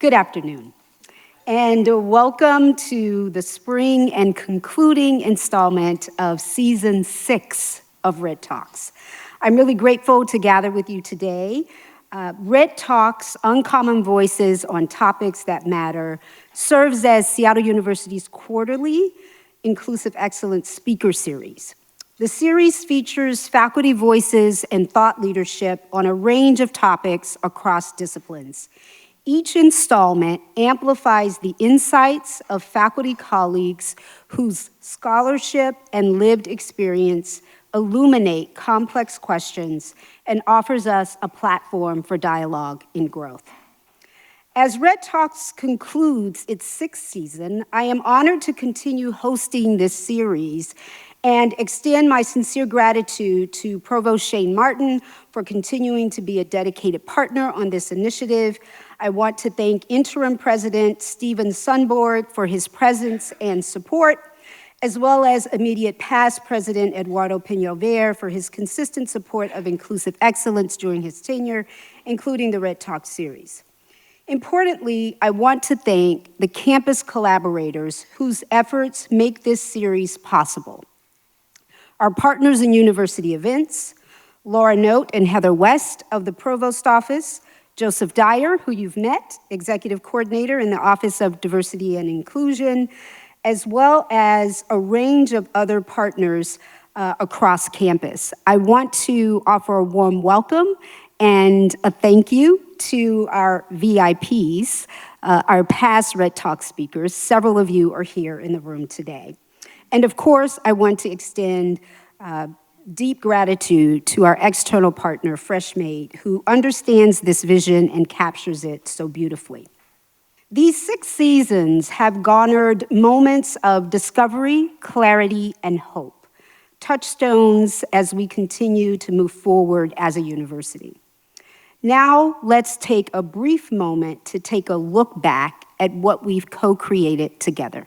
Good afternoon, and welcome to the spring and concluding installment of Season 6 of Red Talks. I'm really grateful to gather with you today. Red Talks, Uncommon Voices on Topics That Matter, serves as Seattle University's quarterly Inclusive Excellence Speaker Series. The series features faculty voices and thought leadership on a range of topics across disciplines. Each installment amplifies the insights of faculty colleagues whose scholarship and lived experience illuminate complex questions and offers us a platform for dialogue and growth. As Red Talks concludes its 6th season, I am honored to continue hosting this series and extend my sincere gratitude to Provost Shane Martin for continuing to be a dedicated partner on this initiative. I want to thank Interim President Stephen Sunborg for his presence and support, as well as immediate past President Eduardo Peñalver for his consistent support of inclusive excellence during his tenure, including the Red Talk series. Importantly, I want to thank the campus collaborators whose efforts make this series possible. Our partners in university events, Laura Note and Heather West of the Provost Office, Joseph Dyer, who you've met, Executive Coordinator in the Office of Diversity and Inclusion, as well as a range of other partners across campus. I want to offer a warm welcome and a thank you to our VIPs, our past Red Talk speakers. Several of you are here in the room today. And of course, I want to extend deep gratitude to our external partner, Freshmade, who understands this vision and captures it so beautifully. These 6 seasons have garnered moments of discovery, clarity, and hope, touchstones as we continue to move forward as a university. Now, let's take a brief moment to take a look back at what we've co-created together.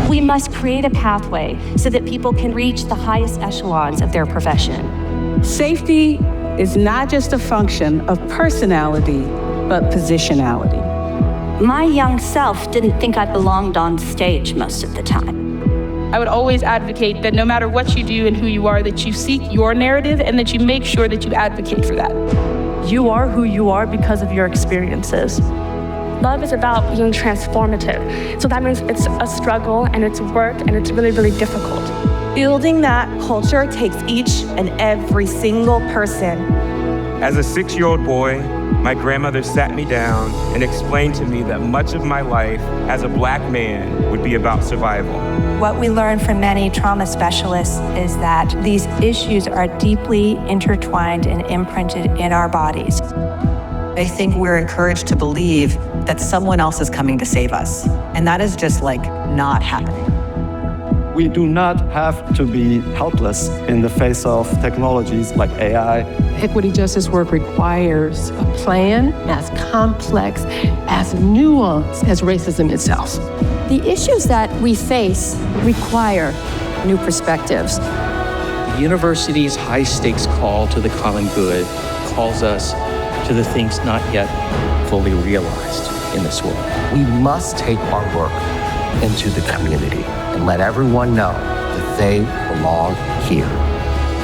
We must create a pathway so that people can reach the highest echelons of their profession. Safety is not just a function of personality, but positionality. My young self didn't think I belonged on stage most of the time. I would always advocate that no matter what you do and who you are, that you seek your narrative and that you make sure that you advocate for that. You are who you are because of your experiences. Love is about being transformative. So that means it's a struggle and it's work and it's really, really difficult. Building that culture takes each and every single person. As a 6-year-old boy, my grandmother sat me down and explained to me that much of my life as a Black man would be about survival. What we learn from many trauma specialists is that these issues are deeply intertwined and imprinted in our bodies. I think we're encouraged to believe that someone else is coming to save us. And that is just not happening. We do not have to be helpless in the face of technologies like AI. Equity justice work requires a plan as complex, as nuanced as racism itself. The issues that we face require new perspectives. The university's high-stakes call to the common good calls us to the things not yet fully realized in this world. We must take our work into the community and let everyone know that they belong here.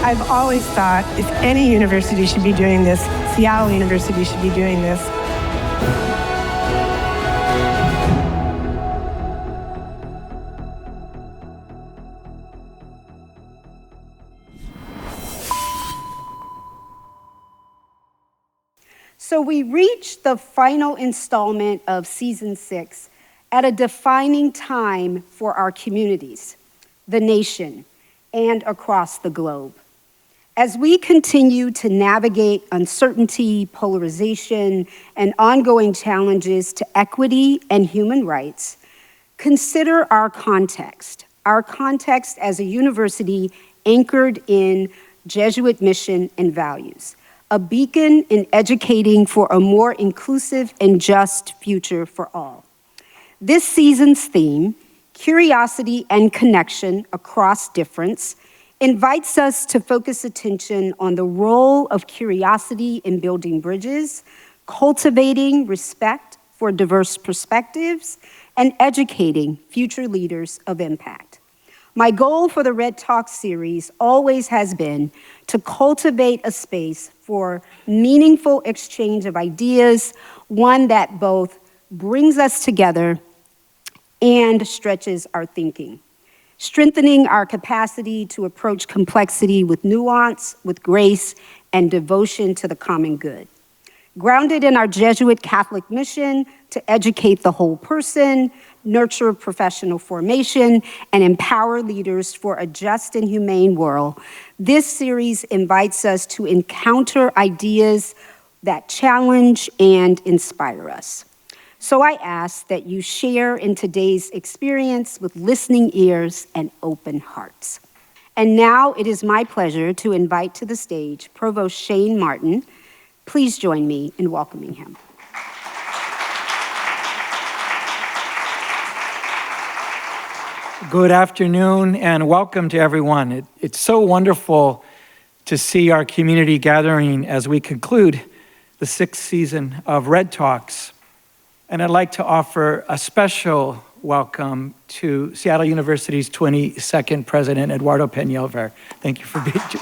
I've always thought if any university should be doing this, Seattle University should be doing this. So we reached the final installment of Season 6 at a defining time for our communities, the nation, and across the globe. As we continue to navigate uncertainty, polarization, and ongoing challenges to equity and human rights, consider our context as a university anchored in Jesuit mission and values, a beacon in educating for a more inclusive and just future for all. This season's theme, curiosity and connection across difference, invites us to focus attention on the role of curiosity in building bridges, cultivating respect for diverse perspectives, and educating future leaders of impact. My goal for the Red Talk series always has been to cultivate a space for meaningful exchange of ideas, one that both brings us together and stretches our thinking, strengthening our capacity to approach complexity with nuance, with grace, and devotion to the common good. Grounded in our Jesuit Catholic mission to educate the whole person, nurture professional formation, and empower leaders for a just and humane world, this series invites us to encounter ideas that challenge and inspire us. So I ask that you share in today's experience with listening ears and open hearts. And now it is my pleasure to invite to the stage Provost Shane Martin. Please join me in welcoming him. Good afternoon and welcome to everyone. It's so wonderful to see our community gathering as we conclude the 6th season of Red Talks. And I'd like to offer a special welcome to Seattle University's 22nd President, Eduardo Peñalver. Thank you for being here.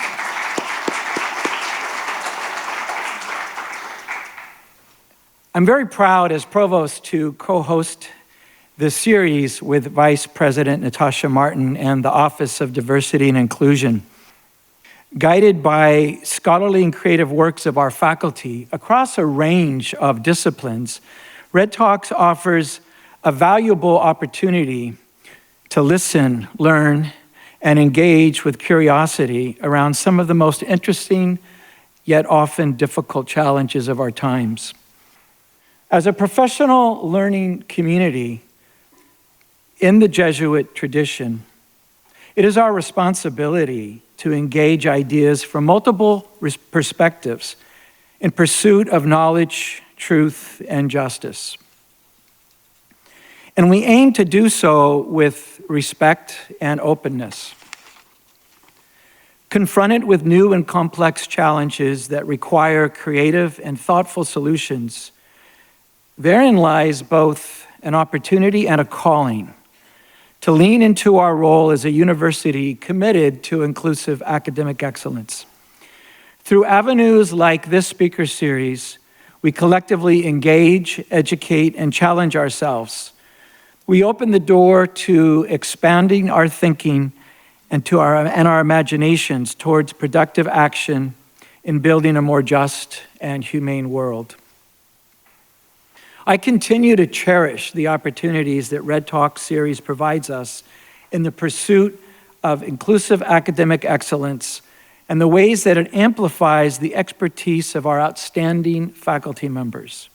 I'm very proud as Provost to co-host this series with Vice President Natasha Martin and the Office of Diversity and Inclusion. Guided by scholarly and creative works of our faculty across a range of disciplines, Red Talks offers a valuable opportunity to listen, learn, and engage with curiosity around some of the most interesting yet often difficult challenges of our times. As a professional learning community in the Jesuit tradition, it is our responsibility to engage ideas from multiple perspectives in pursuit of knowledge, truth, and justice. And we aim to do so with respect and openness. Confronted with new and complex challenges that require creative and thoughtful solutions, therein lies both an opportunity and a calling to lean into our role as a university committed to inclusive academic excellence. Through avenues like this speaker series, we collectively engage, educate, and challenge ourselves. We open the door to expanding our thinking and our imaginations towards productive action in building a more just and humane world. I continue to cherish the opportunities that Red Talk series provides us in the pursuit of inclusive academic excellence and the ways that it amplifies the expertise of our outstanding faculty members.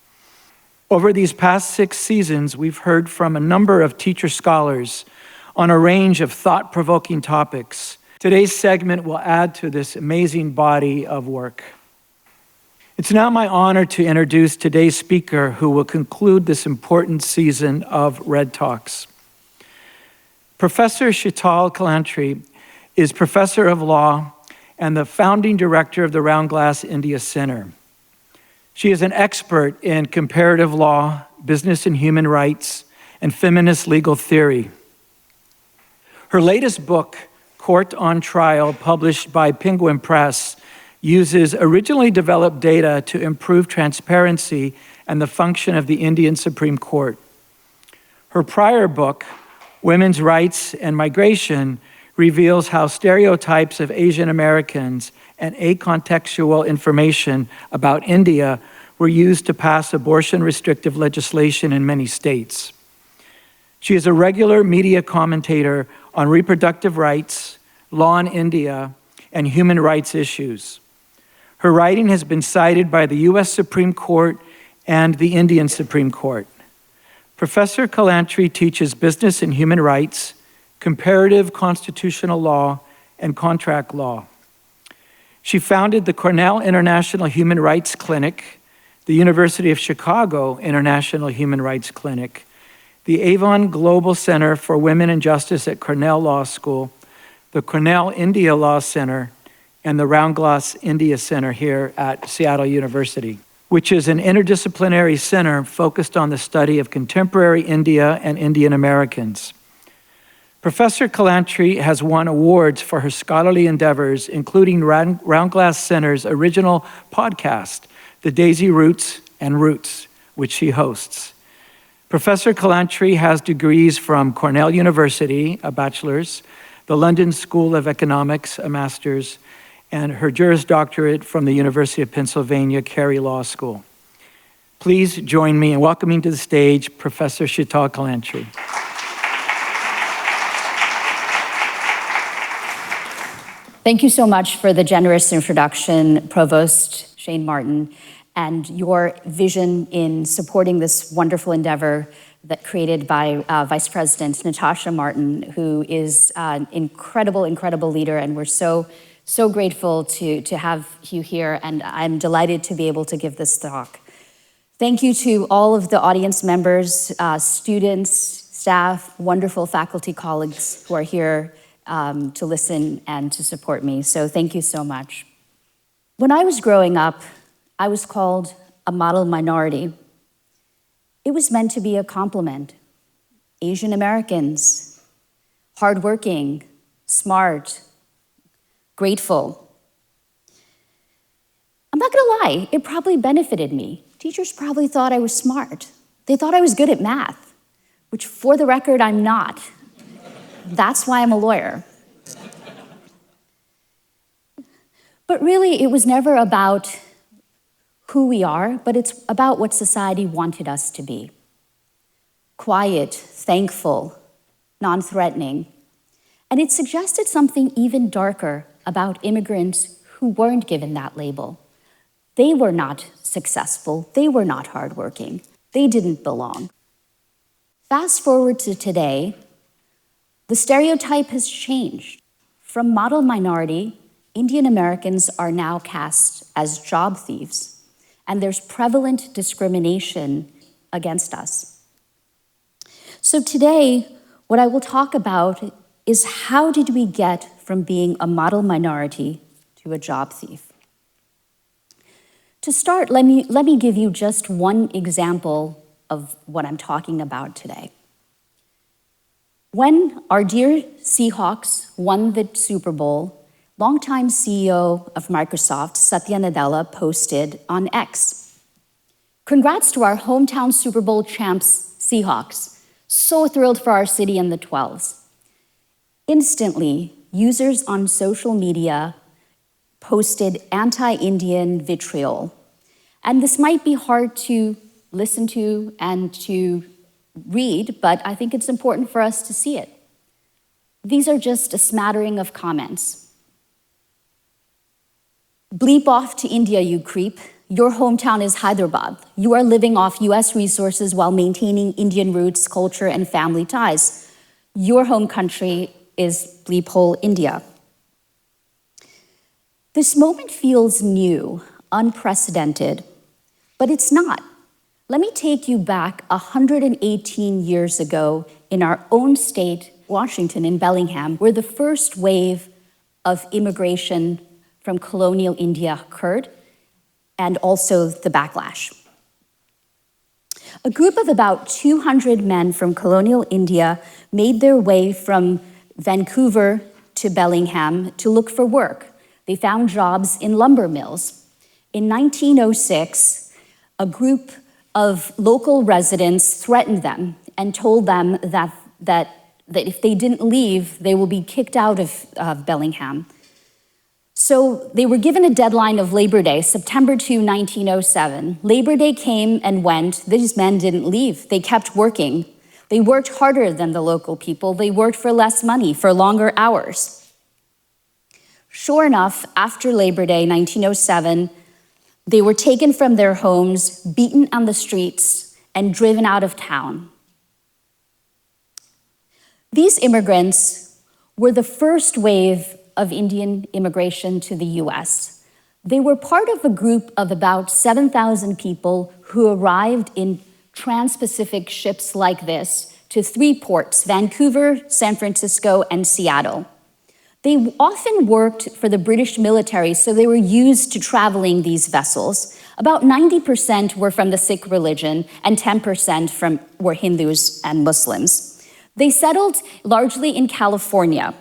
Over these past 6 seasons, we've heard from a number of teacher scholars on a range of thought-provoking topics. Today's segment will add to this amazing body of work. It's now my honor to introduce today's speaker who will conclude this important season of Red Talks. Professor Sital Kalantry is professor of law and the founding director of the Roundglass India Center. She is an expert in comparative law, business and human rights, and feminist legal theory. Her latest book, Court on Trial, published by Penguin Press, uses originally developed data to improve transparency and the function of the Indian Supreme Court. Her prior book, Women's Rights and Migration, reveals how stereotypes of Asian Americans and acontextual information about India were used to pass abortion-restrictive legislation in many states. She is a regular media commentator on reproductive rights, law in India, and human rights issues. Her writing has been cited by the US Supreme Court and the Indian Supreme Court. Professor Kalantry teaches business and human rights, comparative constitutional law, and contract law. She founded the Cornell International Human Rights Clinic, the University of Chicago International Human Rights Clinic, the Avon Global Center for Women and Justice at Cornell Law School, the Cornell India Law Center, and the Roundglass India Center here at Seattle University, which is an interdisciplinary center focused on the study of contemporary India and Indian Americans. Professor Kalantry has won awards for her scholarly endeavors, including Roundglass Center's original podcast, The Daisy Roots and Roots, which she hosts. Professor Kalantry has degrees from Cornell University, a bachelor's, the London School of Economics, a master's, and her Juris Doctorate from the University of Pennsylvania Carey Law School. Please join me in welcoming to the stage Professor Sital Kalantry. Thank you so much for the generous introduction, Provost Shane Martin, and your vision in supporting this wonderful endeavor that created by Vice President Natasha Martin, who is an incredible, incredible leader, and we're so grateful to have you here, and I'm delighted to be able to give this talk. Thank you to all of the audience members, students, staff, wonderful faculty colleagues who are here to listen and to support me. So thank you so much. When I was growing up, I was called a model minority. It was meant to be a compliment. Asian Americans, hardworking, smart, grateful. I'm not gonna lie, it probably benefited me. Teachers probably thought I was smart. They thought I was good at math, which for the record, I'm not. That's why I'm a lawyer. But really, it was never about who we are, but it's about what society wanted us to be. Quiet, thankful, non-threatening. And it suggested something even darker about immigrants who weren't given that label. They were not successful, they were not hardworking, they didn't belong. Fast forward to today, the stereotype has changed. From model minority, Indian Americans are now cast as job thieves, and there's prevalent discrimination against us. So today, what I will talk about is how did we get from being a model minority to a job thief? To start, let me give you just one example of what I'm talking about today. When our dear Seahawks won the Super Bowl, longtime CEO of Microsoft, Satya Nadella, posted on X, "Congrats to our hometown Super Bowl champs, Seahawks. So thrilled for our city and the 12s." Instantly, users on social media posted anti-Indian vitriol. And this might be hard to listen to and to read, but I think it's important for us to see it. These are just a smattering of comments. "Bleep off to India, you creep. Your hometown is Hyderabad. You are living off US resources while maintaining Indian roots, culture, and family ties. Your home country is bleep hole India." This moment feels new, unprecedented, but it's not. Let me take you back 118 years ago in our own state, Washington, in Bellingham, where the first wave of immigration from colonial India occurred, and also the backlash. A group of about 200 men from colonial India made their way from Vancouver to Bellingham to look for work. They found jobs in lumber mills. In 1906, a group of local residents threatened them and told them that if they didn't leave, they will be kicked out of Bellingham. So they were given a deadline of Labor Day, September 2, 1907. Labor Day came and went. These men didn't leave. They kept working. They worked harder than the local people. They worked for less money, for longer hours. Sure enough, after Labor Day, 1907, they were taken from their homes, beaten on the streets, and driven out of town. These immigrants were the first wave of Indian immigration to the US. They were part of a group of about 7,000 people who arrived in trans-Pacific ships like this to 3 ports, Vancouver, San Francisco, and Seattle. They often worked for the British military, so they were used to traveling these vessels. About 90% were from the Sikh religion, and 10% were Hindus and Muslims. They settled largely in California.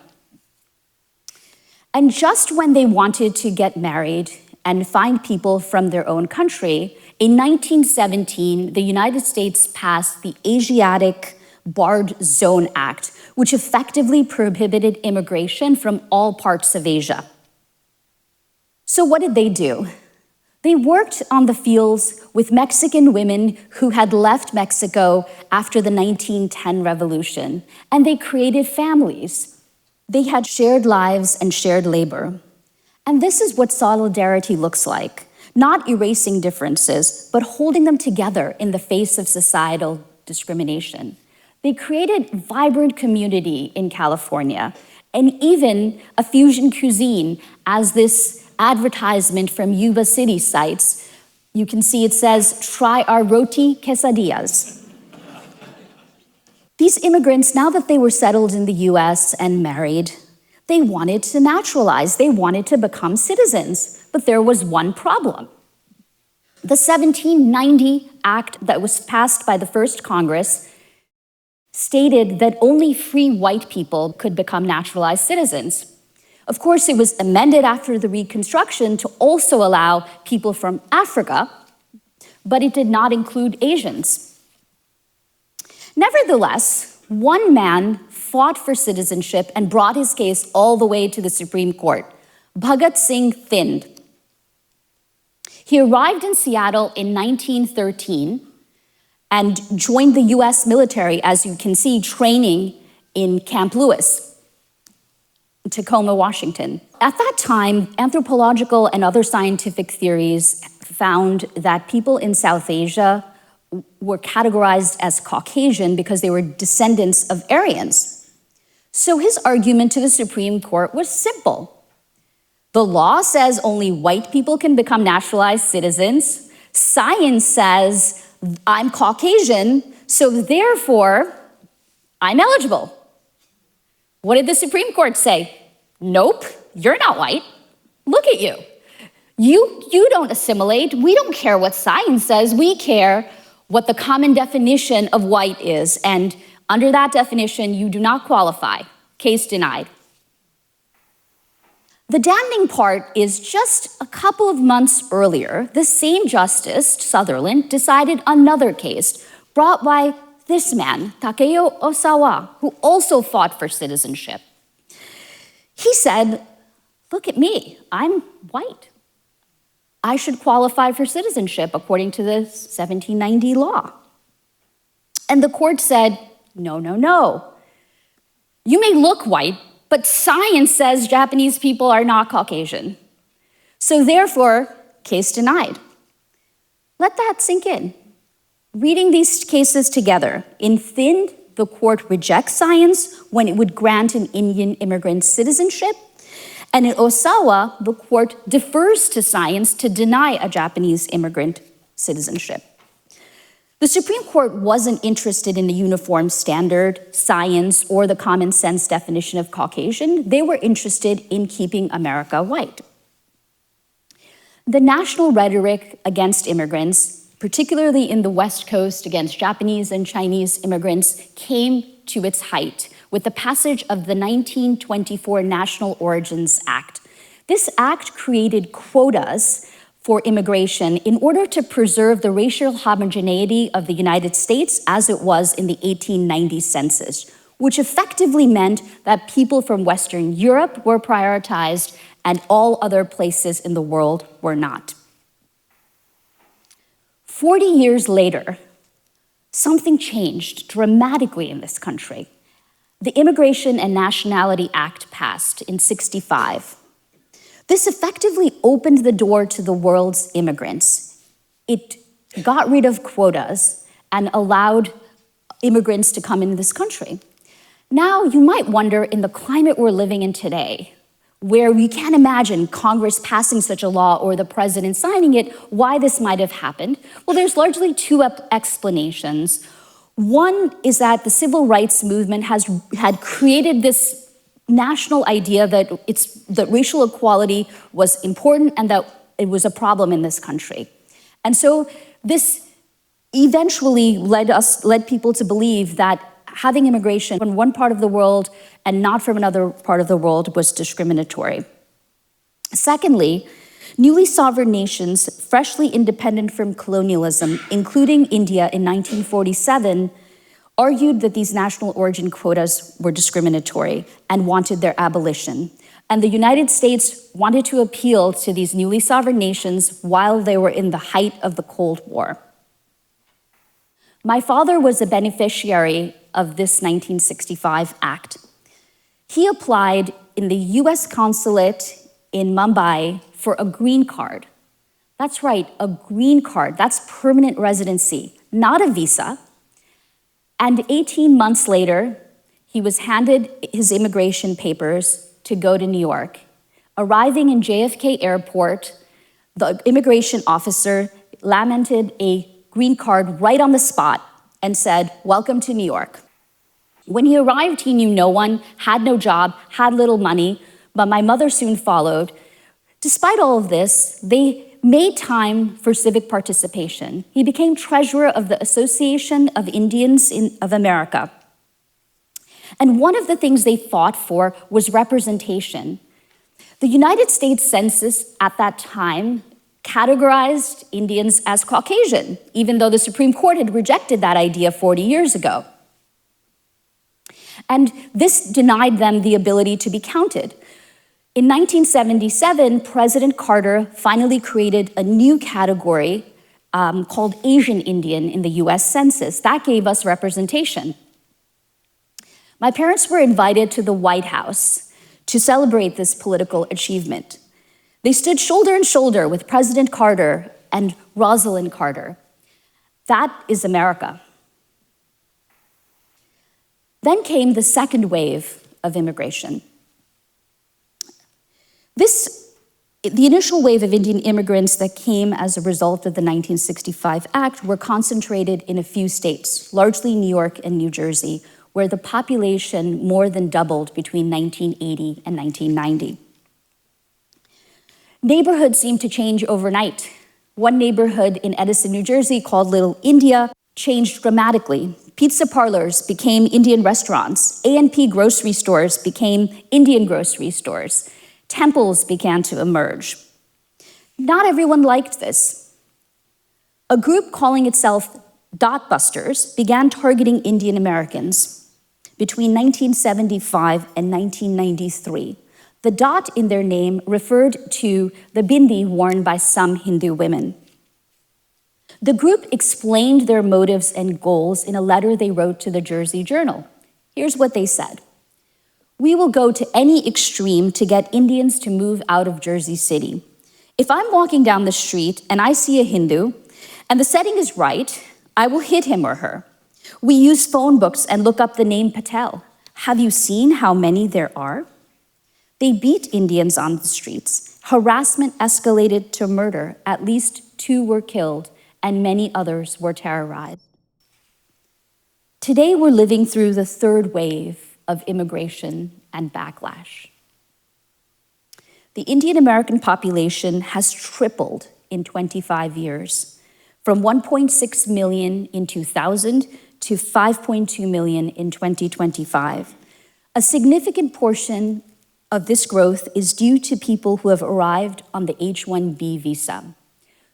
And just when they wanted to get married and find people from their own country, in 1917, the United States passed the Asiatic Barred Zone Act, which effectively prohibited immigration from all parts of Asia. So what did they do? They worked on the fields with Mexican women who had left Mexico after the 1910 revolution, and they created families. They had shared lives and shared labor. And this is what solidarity looks like, not erasing differences, but holding them together in the face of societal discrimination. They created vibrant community in California, and even a fusion cuisine, as this advertisement from Yuba City cites. You can see it says, "Try our roti quesadillas." These immigrants, now that they were settled in the US and married, they wanted to naturalize, they wanted to become citizens, but there was one problem. The 1790 Act that was passed by the first Congress stated that only free white people could become naturalized citizens. Of course, it was amended after the Reconstruction to also allow people from Africa, but it did not include Asians. Nevertheless, one man fought for citizenship and brought his case all the way to the Supreme Court, Bhagat Singh Thind. He arrived in Seattle in 1913 and joined the US military, as you can see, training in Camp Lewis, Tacoma, Washington. At that time, anthropological and other scientific theories found that people in South Asia were categorized as Caucasian because they were descendants of Aryans. So his argument to the Supreme Court was simple. The law says only white people can become naturalized citizens. Science says I'm Caucasian, so therefore I'm eligible. What did the Supreme Court say? Nope, you're not white. Look at you. You don't assimilate. We don't care what science says. We care what the common definition of white is. And under that definition, you do not qualify. Case denied. The damning part is just a couple of months earlier, the same Justice, Sutherland, decided another case brought by this man, Takeo Osawa, who also fought for citizenship. He said, look at me, I'm white. I should qualify for citizenship according to the 1790 law. And the court said, no, no, no. You may look white, but science says Japanese people are not Caucasian. So therefore, case denied. Let that sink in. Reading these cases together, in Thind, the court rejects science when it would grant an Indian immigrant citizenship, and in Osawa, the court defers to science to deny a Japanese immigrant citizenship. The Supreme Court wasn't interested in the uniform standard, science, or the common sense definition of Caucasian. They were interested in keeping America white. The national rhetoric against immigrants, particularly in the West Coast against Japanese and Chinese immigrants, came to its height with the passage of the 1924 National Origins Act. This act created quotas for immigration in order to preserve the racial homogeneity of the United States as it was in the 1890 census, which effectively meant that people from Western Europe were prioritized and all other places in the world were not. 40 years later, something changed dramatically in this country. The Immigration and Nationality Act passed in '65. This effectively opened the door to the world's immigrants. It got rid of quotas and allowed immigrants to come into this country. Now, you might wonder, in the climate we're living in today, where we can't imagine Congress passing such a law or the president signing it, why this might have happened. Well, there's largely two explanations. One is that the civil rights movement had created this national idea that racial equality was important and that it was a problem in this country. And so this eventually led people to believe that having immigration from one part of the world and not from another part of the world was discriminatory. Secondly, newly sovereign nations, freshly independent from colonialism, including India in 1947, argued that these national origin quotas were discriminatory and wanted their abolition. And the United States wanted to appeal to these newly sovereign nations while they were in the height of the Cold War. My father was a beneficiary of this 1965 act. He applied in the US consulate in Mumbai for a green card. That's right, a green card. That's permanent residency, not a visa. And 18 months later, he was handed his immigration papers to go to New York. Arriving in JFK Airport, the immigration officer lamented a green card right on the spot and said, "Welcome to New York." When he arrived, he knew no one, had no job, had little money, but my mother soon followed. Despite all of this, they made time for civic participation. He became treasurer of the Association of Indians of America. And one of the things they fought for was representation. The United States Census at that time categorized Indians as Caucasian, even though the Supreme Court had rejected that idea 40 years ago. And this denied them the ability to be counted. In 1977, President Carter finally created a new category called Asian Indian in the US Census. That gave us representation. My parents were invited to the White House to celebrate this political achievement. They stood shoulder to shoulder with President Carter and Rosalind Carter. That is America. Then came the second wave of immigration. The initial wave of Indian immigrants that came as a result of the 1965 Act were concentrated in a few states, largely New York and New Jersey, where the population more than doubled between 1980 and 1990. Neighborhoods seemed to change overnight. One neighborhood in Edison, New Jersey, called Little India, changed dramatically. Pizza parlors became Indian restaurants. A&P grocery stores became Indian grocery stores. Temples began to emerge. Not everyone liked this. A group calling itself Dot Busters began targeting Indian Americans between 1975 and 1993. The dot in their name referred to the bindi worn by some Hindu women. The group explained their motives and goals in a letter they wrote to the Jersey Journal. Here's what they said. "We will go to any extreme to get Indians to move out of Jersey City. If I'm walking down the street and I see a Hindu and the setting is right, I will hit him or her. We use phone books and look up the name Patel. Have you seen how many there are? They beat Indians on the streets. Harassment escalated to murder. At least 2 were killed and many others were terrorized." Today, we're living through the third wave of immigration and backlash. The Indian American population has tripled in 25 years, from 1.6 million in 2000 to 5.2 million in 2025. A significant portion of this growth is due to people who have arrived on the H-1B visa.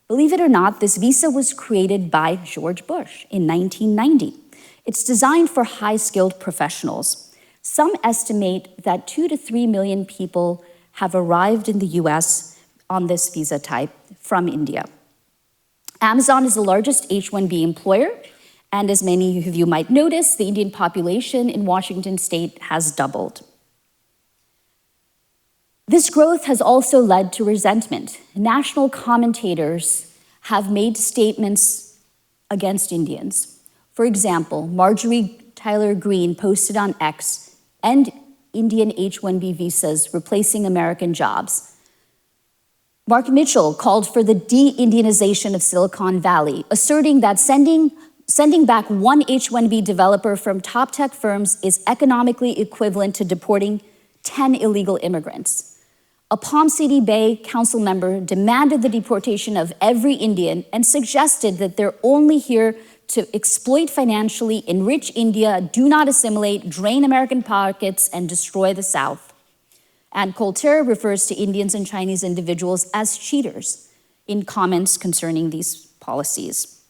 Believe it or not, this visa was created by George Bush in 1990. It's designed for high-skilled professionals. Some estimate that 2 to 3 million people have arrived in the US on this visa type from India. Amazon is the largest H-1B employer, and as many of you might notice, the Indian population in Washington state has doubled. This growth has also led to resentment. National commentators have made statements against Indians. For example, Marjorie Taylor Greene posted on X, "End Indian H-1B visas, replacing American jobs." Mark Mitchell called for the de-Indianization of Silicon Valley, asserting that sending back one H-1B developer from top tech firms is economically equivalent to deporting 10 illegal immigrants. A Palm City Bay council member demanded the deportation of every Indian and suggested that they're only here to exploit financially, enrich India, do not assimilate, drain American pockets, and destroy the South. And Coulter refers to Indians and Chinese individuals as cheaters in comments concerning these policies.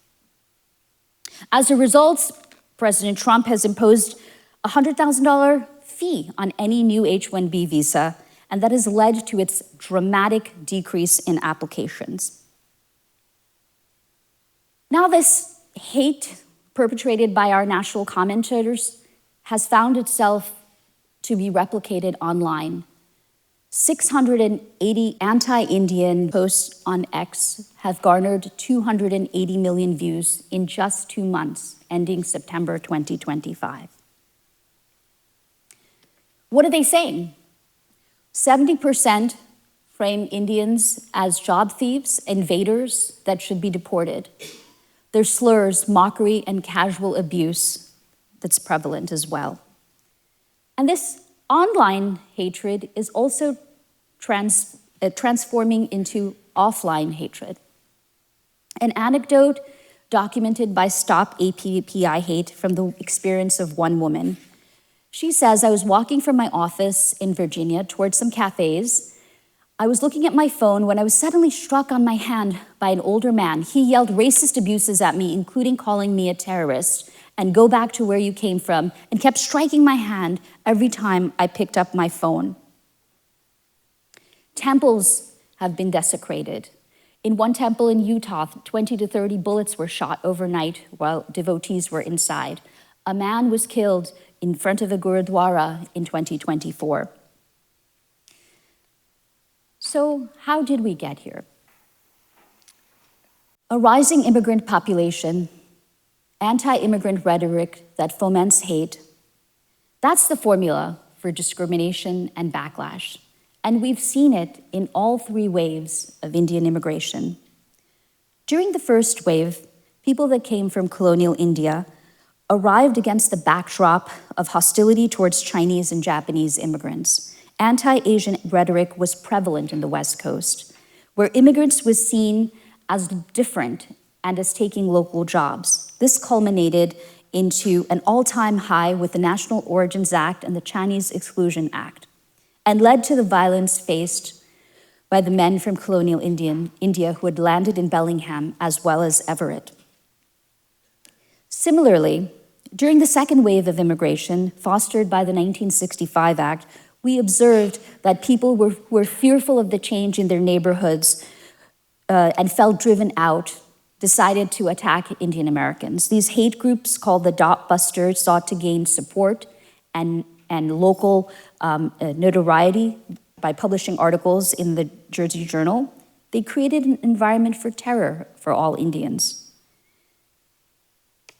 As a result, President Trump has imposed a $100,000 fee on any new H-1B visa, and that has led to its dramatic decrease in applications. Now, this hate perpetrated by our national commentators has found itself to be replicated online. 680 anti-Indian posts on X have garnered 280 million views in just 2 months, ending September 2025. What are they saying? 70% frame Indians as job thieves, invaders that should be deported. There's slurs, mockery, and casual abuse that's prevalent as well. And this online hatred is also transforming into offline hatred. An anecdote documented by Stop APPI Hate from the experience of one woman. She says, I was walking from my office in Virginia towards some cafes. I was looking at my phone when I was suddenly struck on my hand by an older man. He yelled racist abuses at me, including calling me a terrorist, and go back to where you came from, and kept striking my hand every time I picked up my phone. Temples have been desecrated. In one temple in Utah, 20 to 30 bullets were shot overnight while devotees were inside. A man was killed in front of a Gurudwara in 2024. So how did we get here? A rising immigrant population, anti-immigrant rhetoric that foments hate, that's the formula for discrimination and backlash. And we've seen it in all 3 waves of Indian immigration. During the first wave, people that came from colonial India arrived against the backdrop of hostility towards Chinese and Japanese immigrants. Anti-Asian rhetoric was prevalent in the West Coast, where immigrants was seen as different and as taking local jobs. This culminated into an all-time high with the National Origins Act and the Chinese Exclusion Act, and led to the violence faced by the men from colonial India who had landed in Bellingham as well as Everett. Similarly, during the second wave of immigration, fostered by the 1965 Act, we observed that people were fearful of the change in their neighborhoods and felt driven out, decided to attack Indian Americans. These hate groups called the Dot Busters sought to gain support and local notoriety by publishing articles in the Jersey Journal. They created an environment for terror for all Indians.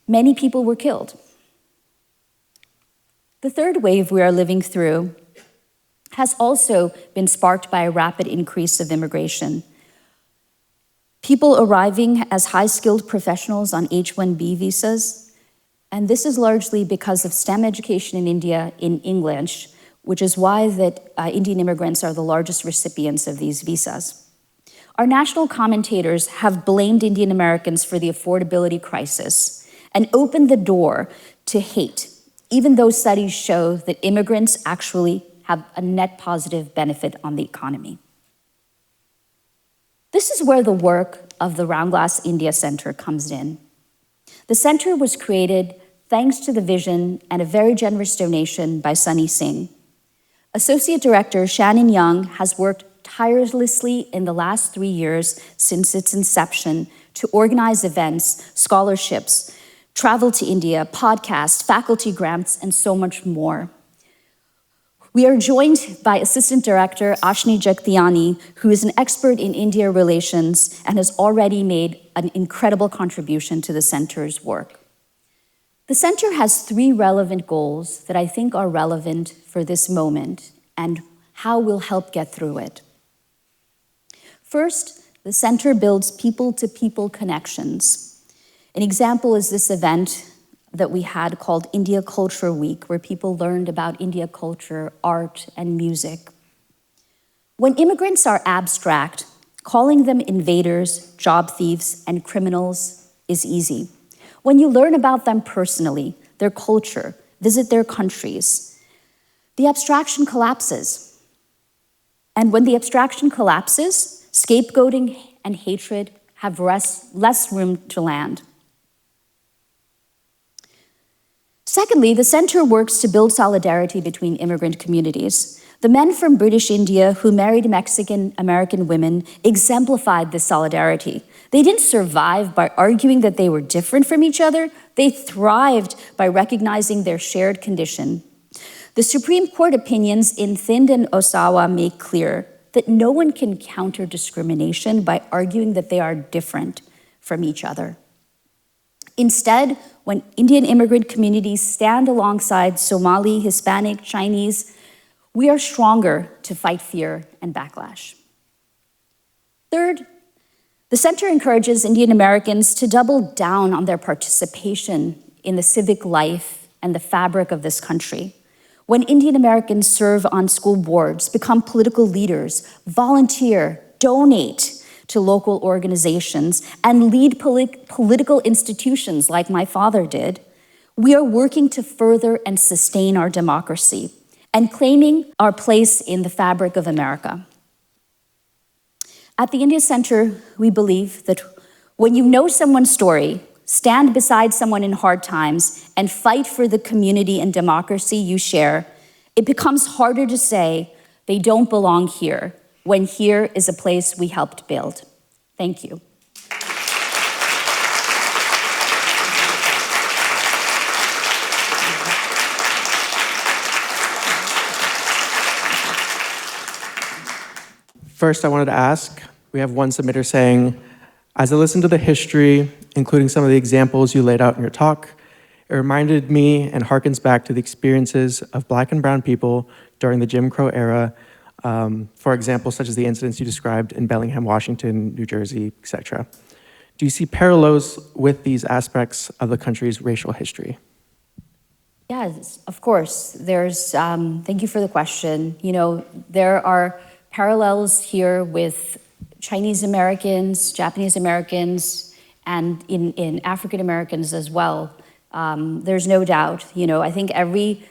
Many people were killed. The third wave we are living through has also been sparked by a rapid increase of immigration. People arriving as high-skilled professionals on H-1B visas, and this is largely because of STEM education in India in English, which is why that Indian immigrants are the largest recipients of these visas. Our national commentators have blamed Indian Americans for the affordability crisis and opened the door to hate, even though studies show that immigrants actually have a net positive benefit on the economy. This is where the work of the Roundglass India Center comes in. The center was created thanks to the vision and a very generous donation by Sunny Singh. Associate Director Shannon Young has worked tirelessly in the last 3 years since its inception to organize events, scholarships, travel to India, podcasts, faculty grants, and so much more. We are joined by Assistant Director Ashni Jagtiani, who is an expert in India relations and has already made an incredible contribution to the center's work. The center has 3 relevant goals that I think are relevant for this moment and how we'll help get through it. First, the center builds people-to-people connections. An example is this event that we had called India Culture Week, where people learned about India culture, art, and music. When immigrants are abstract, calling them invaders, job thieves, and criminals is easy. When you learn about them personally, their culture, visit their countries, the abstraction collapses. And when the abstraction collapses, scapegoating and hatred have less room to land. Secondly, the center works to build solidarity between immigrant communities. The men from British India who married Mexican-American women exemplified this solidarity. They didn't survive by arguing that they were different from each other. They thrived by recognizing their shared condition. The Supreme Court opinions in Thind and Osawa make clear that no one can counter discrimination by arguing that they are different from each other. Instead, when Indian immigrant communities stand alongside Somali, Hispanic, Chinese, we are stronger to fight fear and backlash. Third, the center encourages Indian Americans to double down on their participation in the civic life and the fabric of this country. When Indian Americans serve on school boards, become political leaders, volunteer, donate to local organizations, and lead political institutions like my father did, we are working to further and sustain our democracy and claiming our place in the fabric of America. At the India Center, we believe that when you know someone's story, stand beside someone in hard times, and fight for the community and democracy you share, it becomes harder to say they don't belong here, when here is a place we helped build. Thank you. First, I wanted to ask, we have one submitter saying, as I listened to the history, including some of the examples you laid out in your talk, it reminded me and harkens back to the experiences of Black and brown people during the Jim Crow era, for example, such as the incidents you described in Bellingham, Washington, New Jersey, etc. Do you see parallels with these aspects of the country's racial history? Yes, of course. Thank you for the question. You know, there are parallels here with Chinese Americans, Japanese Americans, and in African Americans as well. There's no doubt. You know, I think everyone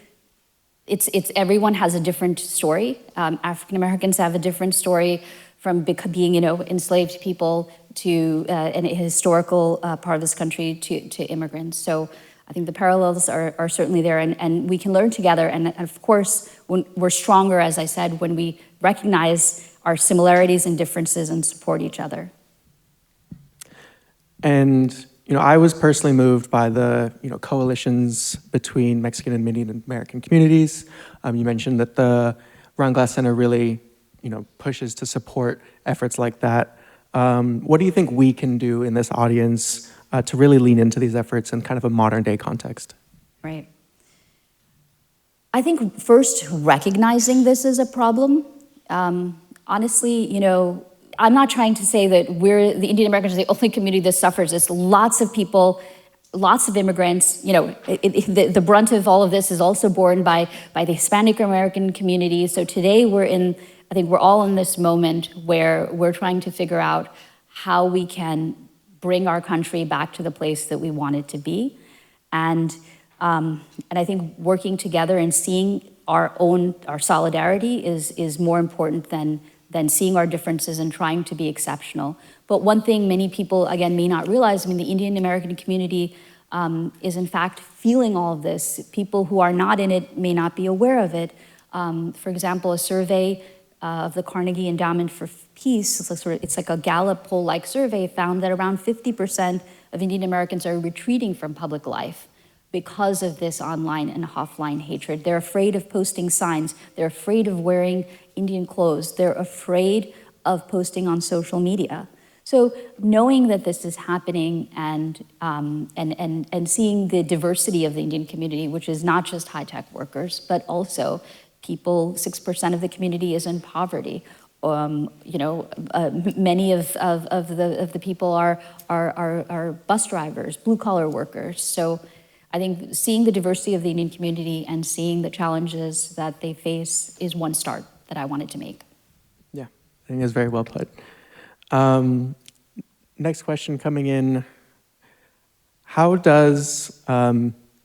has a different story. African Americans have a different story from being, you know, enslaved people to a historical part of this country to immigrants. So I think the parallels are certainly there, and we can learn together. And of course, when we're stronger, as I said, when we recognize our similarities and differences and support each other. And you know, I was personally moved by the coalitions between Mexican and Indian American communities. You mentioned that the Roundglass Center really pushes to support efforts like that. What do you think we can do in this audience to really lean into these efforts in kind of a modern day context? Right. I think first recognizing this as a problem. Honestly, you know, I'm not trying to say that the Indian Americans are the only community that suffers. It's lots of people, lots of immigrants. You know, the brunt of all of this is also borne by the Hispanic American community. So today I think we're all in this moment where we're trying to figure out how we can bring our country back to the place that we want it to be. And I think working together and seeing our solidarity is more important than seeing our differences and trying to be exceptional. But one thing many people, again, may not realize, I mean, the Indian American community is in fact feeling all of this. People who are not in it may not be aware of it. For example, a survey of the Carnegie Endowment for Peace, it's like a Gallup poll-like survey, found that around 50% of Indian Americans are retreating from public life because of this online and offline hatred. They're afraid of posting signs. They're afraid of wearing Indian clothes. They're afraid of posting on social media. So knowing that this is happening and seeing the diversity of the Indian community, which is not just high-tech workers, but also people, 6% of the community is in poverty. Many of the people are bus drivers, blue-collar workers. So I think seeing the diversity of the Indian community and seeing the challenges that they face is one start that I wanted to make. Yeah, I think that's very well put. Next question coming in. How does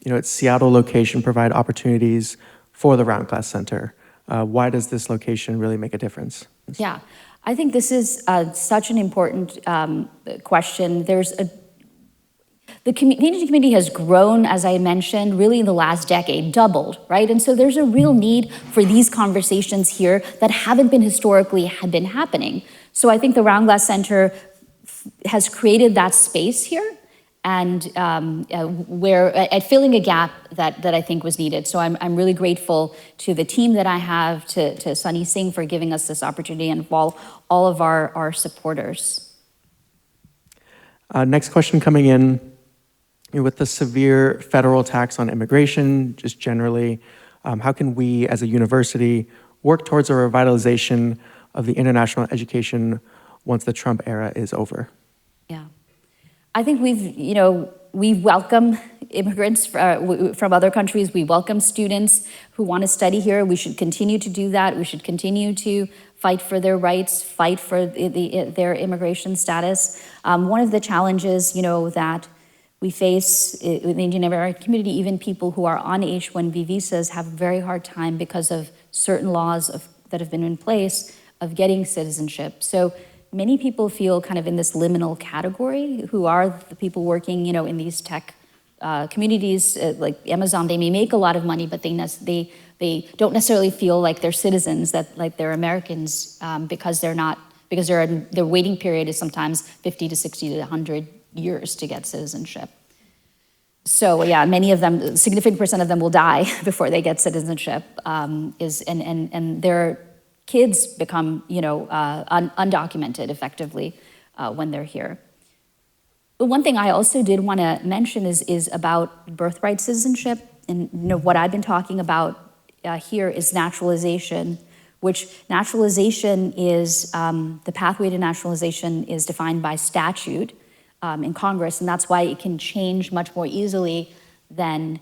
its Seattle location provide opportunities for the Roundglass Center? Why does this location really make a difference? Yeah, I think this is such an important question. The Indian community has grown, as I mentioned, really in the last decade, doubled, right? And so there's a real need for these conversations here that haven't been historically happening. So I think the Roundglass Center has created that space here, and where at filling a gap that I think was needed. So I'm really grateful to the team that I have, to Sunny Singh for giving us this opportunity, and all of our supporters. Next question coming in. With the severe federal tax on immigration, just generally, how can we as a university work towards a revitalization of the international education once the Trump era is over? Yeah, I think we welcome immigrants from other countries. We welcome students who want to study here. We should continue to do that. We should continue to fight for their rights, fight for their immigration status. One of the challenges, that we face in the Indian American community, even people who are on H-1B visas have a very hard time because of certain laws that have been in place of getting citizenship. So many people feel kind of in this liminal category, who are the people working, in these tech communities like Amazon. They may make a lot of money, but they don't necessarily feel like they're citizens, like they're Americans, because their waiting period is sometimes 50 to 60 to 100 years to get citizenship. So yeah, many of them, significant percent of them will die before they get citizenship, and their kids become, undocumented effectively when they're here. But one thing I also did want to mention is about birthright citizenship, and what I've been talking about here is naturalization, which naturalization is, the pathway to naturalization is defined by statute in Congress, and that's why it can change much more easily than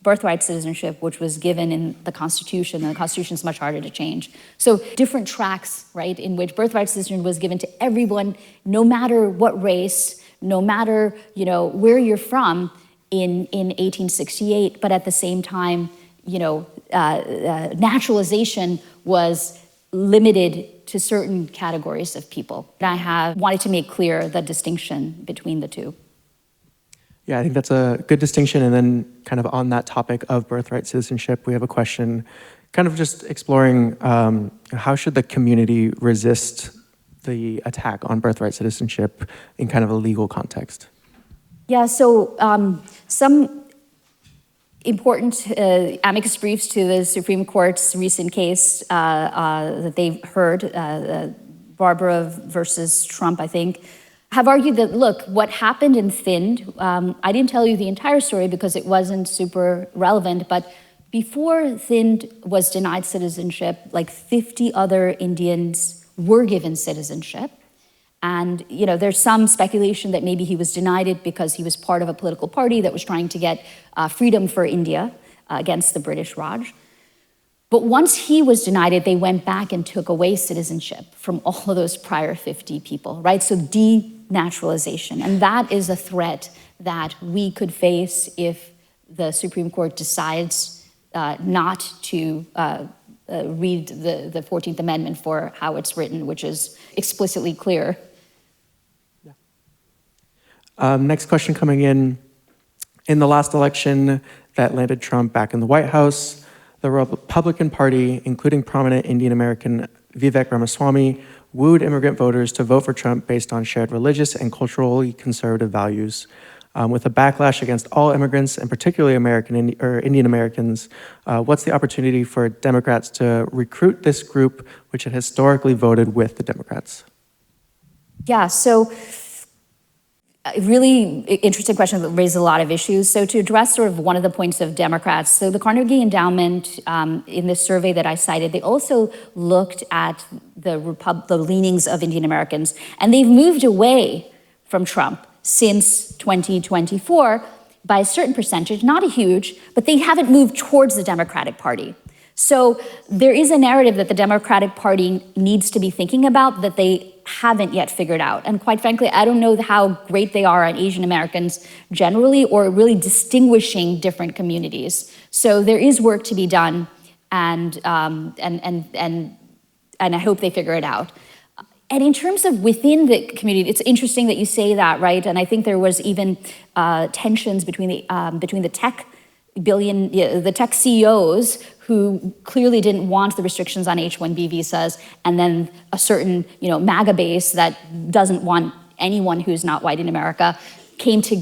birthright citizenship, which was given in the Constitution, and the Constitution is much harder to change. So different tracks, right, in which birthright citizenship was given to everyone, no matter what race, no matter, where you're from in 1868, but at the same time, naturalization was limited to certain categories of people. I have wanted to make clear the distinction between the two. Yeah, I think that's a good distinction. And then kind of on that topic of birthright citizenship, we have a question kind of just exploring how should the community resist the attack on birthright citizenship in kind of a legal context? Yeah, so some important amicus briefs to the Supreme Court's recent case that they've heard, Barbara versus Trump, I think, have argued that, look, what happened in Thind, I didn't tell you the entire story because it wasn't super relevant, but before Thind was denied citizenship, like 50 other Indians were given citizenship. And, there's some speculation that maybe he was denied it because he was part of a political party that was trying to get freedom for India against the British Raj. But once he was denied it, they went back and took away citizenship from all of those prior 50 people, right? So denaturalization. And that is a threat that we could face if the Supreme Court decides not to read the 14th Amendment for how it's written, which is explicitly clear. Next question coming in. In the last election that landed Trump back in the White House, the Republican Party, including prominent Indian American Vivek Ramaswamy, wooed immigrant voters to vote for Trump based on shared religious and culturally conservative values. With a backlash against all immigrants, and particularly Indian Americans, what's the opportunity for Democrats to recruit this group, which had historically voted with the Democrats? Yeah, so really interesting question that raises a lot of issues. So to address sort of one of the points of Democrats, so the Carnegie Endowment, in this survey that I cited, they also looked at the leanings of Indian Americans, and they've moved away from Trump since 2024. by a certain percentage, not a huge, but they haven't moved towards the Democratic Party. So there is a narrative that the Democratic Party needs to be thinking about that they haven't yet figured out. And quite frankly, I don't know how great they are on Asian Americans generally, or really distinguishing different communities. So there is work to be done, and I hope they figure it out. And in terms of within the community, it's interesting that you say that, right? And I think there was even tensions between the tech CEOs who clearly didn't want the restrictions on H-1B visas, and then a certain MAGA base that doesn't want anyone who's not white in America came to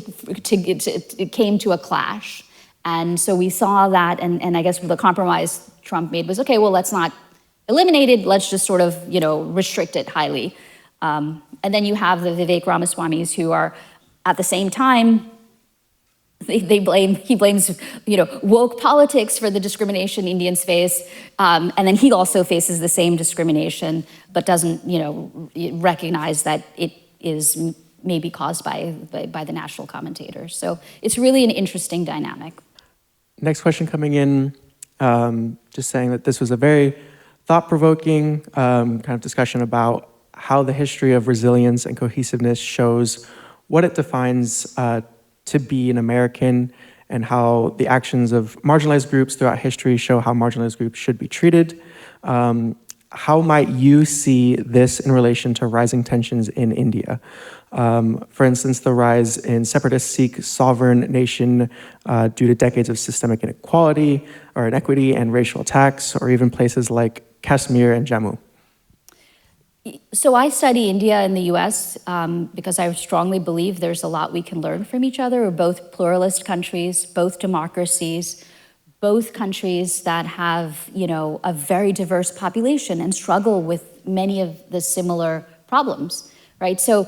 a clash. And so we saw that, and I guess the compromise Trump made was, okay, well, let's not eliminate it, let's just sort of restrict it highly. And then you have the Vivek Ramaswamis who are at the same time, he blames woke politics for the discrimination Indians face, and then he also faces the same discrimination, but doesn't recognize that it is maybe caused by the national commentators. So it's really an interesting dynamic. Next question coming in, just saying that this was a very thought-provoking kind of discussion about how the history of resilience and cohesiveness shows what it defines to be an American, and how the actions of marginalized groups throughout history show how marginalized groups should be treated. How might you see this in relation to rising tensions in India? For instance, the rise in separatist Sikh sovereign nation due to decades of systemic inequality or inequity and racial attacks, or even places like Kashmir and Jammu. So I study India and the US because I strongly believe there's a lot we can learn from each other. We're both pluralist countries, both democracies, both countries that have, a very diverse population and struggle with many of the similar problems, right? So,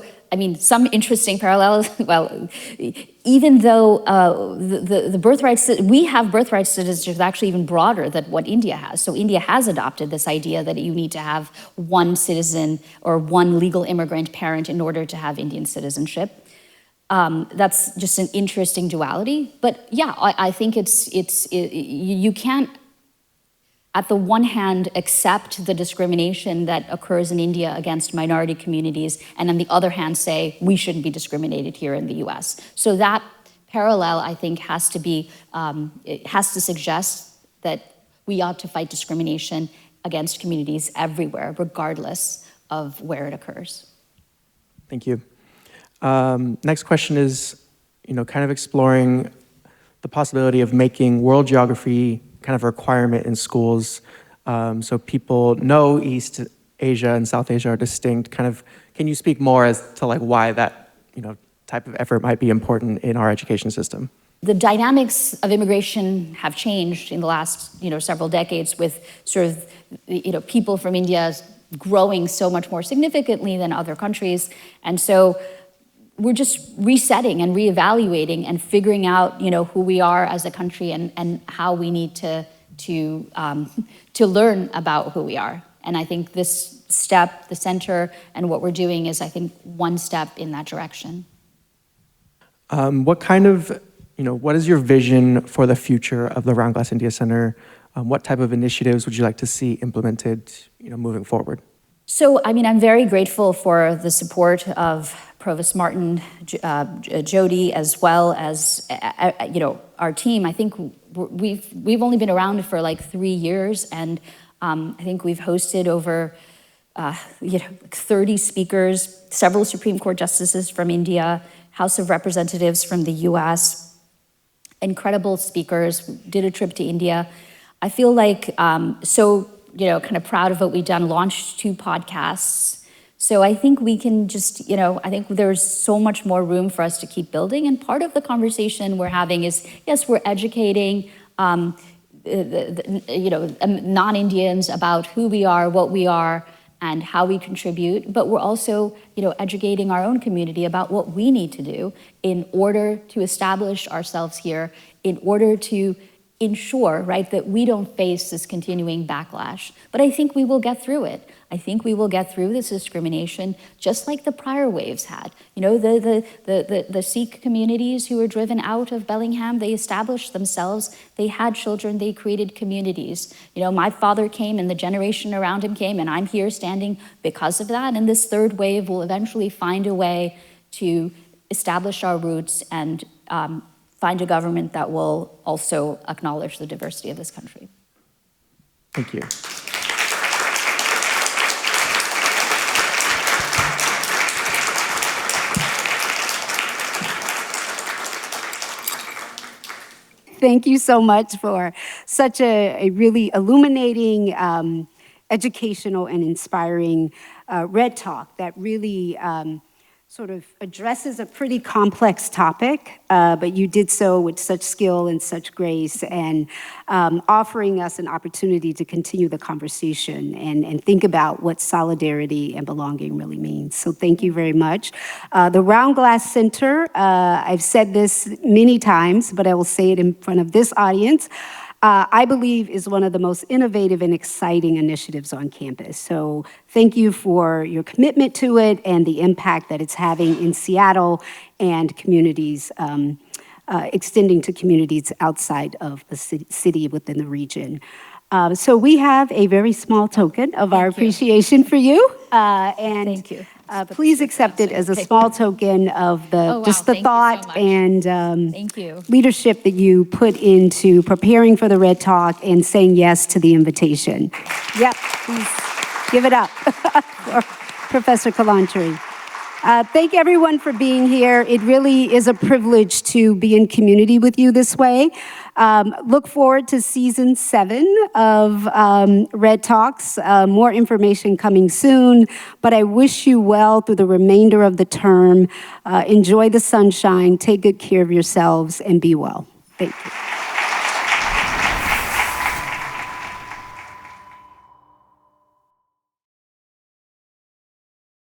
some interesting parallels. Well, even though the birthright, we have birthright citizenship actually even broader than what India has. So India has adopted this idea that you need to have one citizen or one legal immigrant parent in order to have Indian citizenship. That's just an interesting duality. But yeah, I think you can't, at the one hand, accept the discrimination that occurs in India against minority communities, and on the other hand say, we shouldn't be discriminated here in the US. So that parallel, I think, has to suggest that we ought to fight discrimination against communities everywhere, regardless of where it occurs. Thank you. Next question is, kind of exploring the possibility of making world geography kind of a requirement in schools, so people know East Asia and South Asia are distinct. Can you speak more as to why that type of effort might be important in our education system? The dynamics of immigration have changed in the last several decades, with sort of people from India growing so much more significantly than other countries, and so we're just resetting and reevaluating and figuring out, who we are as a country and how we need to learn about who we are. And I think this step, the center, and what we're doing is, I think, one step in that direction. What is your vision for the future of the Roundglass India Center? What type of initiatives would you like to see implemented, moving forward? So, I'm very grateful for the support of Provost Martin, Jody, as well as our team. I think we've only been around for 3 years, and I think we've hosted over 30 speakers, several Supreme Court justices from India, House of Representatives from the US, incredible speakers. Did a trip to India. I feel like kind of proud of what we've done. Launched 2 podcasts. So I think we can just, I think there's so much more room for us to keep building. And part of the conversation we're having is, yes, we're educating, non-Indians about who we are, what we are, and how we contribute. But we're also, educating our own community about what we need to do in order to establish ourselves here, in order to ensure, right, that we don't face this continuing backlash. But I think we will get through it. I think we will get through this discrimination just like the prior waves had. You know, the Sikh communities who were driven out of Bellingham, they established themselves, they had children, they created communities. You know, my father came and the generation around him came, and I'm here standing because of that. And this third wave will eventually find a way to establish our roots and find a government that will also acknowledge the diversity of this country. Thank you. Thank you so much for such a really illuminating, educational, and inspiring Red Talk that really sort of addresses a pretty complex topic, but you did so with such skill and such grace, and offering us an opportunity to continue the conversation and think about what solidarity and belonging really means. So thank you very much. The Roundglass Center, I've said this many times, but I will say it in front of this audience, I believe is one of the most innovative and exciting initiatives on campus. So thank you for your commitment to it and the impact that it's having in Seattle and communities, extending to communities outside of the city within the region. So we have a very small token of our appreciation for you. And thank you. Please accept it as a small token of the the thought and leadership that you put into preparing for the Red Talk and saying yes to the invitation. Yep, please give it up for Professor Kalantry. Thank everyone for being here. It really is a privilege to be in community with you this way. Look forward to season 7 of Red Talks. More information coming soon, but I wish you well through the remainder of the term. Enjoy the sunshine, take good care of yourselves, and be well. Thank you.